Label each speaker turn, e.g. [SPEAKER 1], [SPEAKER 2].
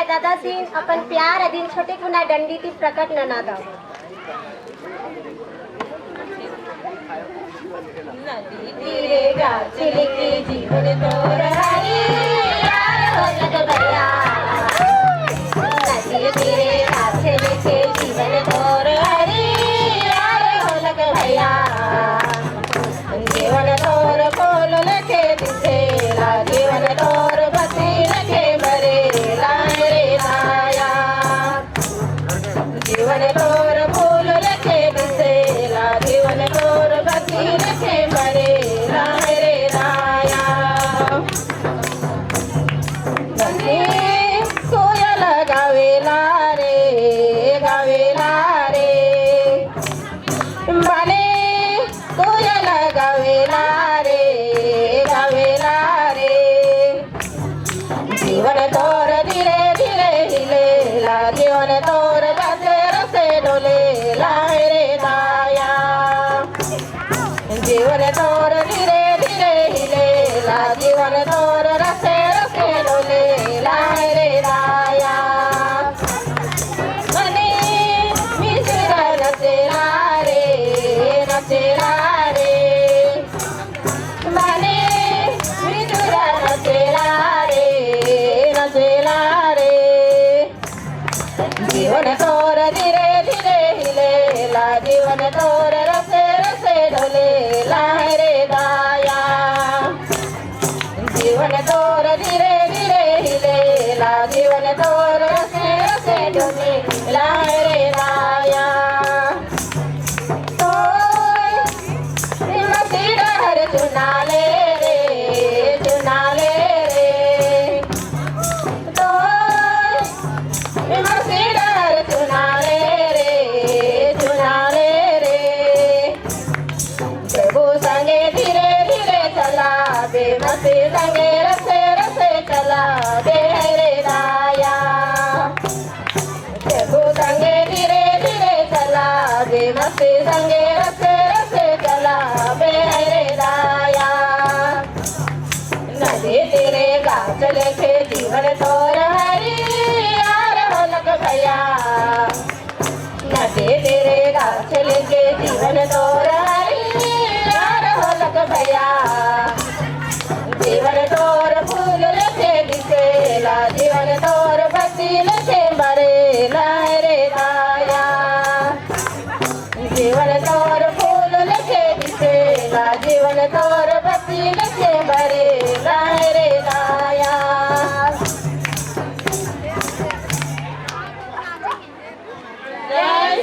[SPEAKER 1] मैं दादा सिंह अपन प्यार अधीन छोटे कुना डंडी ती प्रकट न ना दाव नदी तीरे गाछले के जीवन तोर हरी यार हो लग भैया नदी तीरे गाछले के जीवन तोर हरी यार हो लग भैया जीवन तोर फूल लखे दिसेला जीवन तोर बसी लखे मरेला रे दाया जीवन तोर फूल लखे दिसेला जीवन तोर बसी लखे मरेला रे दाया नदी कोयल गावेला रे बाले कोयल गावेला रे जीवन तोर धीरे धीरे हिलेला जीवन तोर बसे रसे डोलेला रे दाया जीवन तोर धीरे धीरे हिलेला जीवन तोर रसे रसे डोलेला रे दाया मने मिश्र रचेला रे मने मिश्र रचेला रे जीवन तोर धीरे धीरे हिलेला जीवन तोर रसे रसे ढोलेला रे दाया जीवन तोर धीरे धीरे हिलेला जीवन तोर रसे रसे ढोलेला रे दाया चुनाले रे तो मसीडर चुनाले रे प्रभु संगे धीरे धीरे चला बे मसी संगे रसे रसे चला बे रे दाया प्रभु संगे धीरे धीरे चला बे मसी संगे रसे रसे चला बे रे दाया नदी तेरे गाछ लेके जीवन तोर हरी यार हो लग भैया नदी तेरे गाछ लेके जीवन तोर हरी यार हो लग भैया जीवन तोर फूल लेके दिसेला जीवन तोर बसी लेके मरेला रे दाया जीवन तोर फूल लेके दिसेला जीवन तोर बसी लेके मरेला रे दाया जय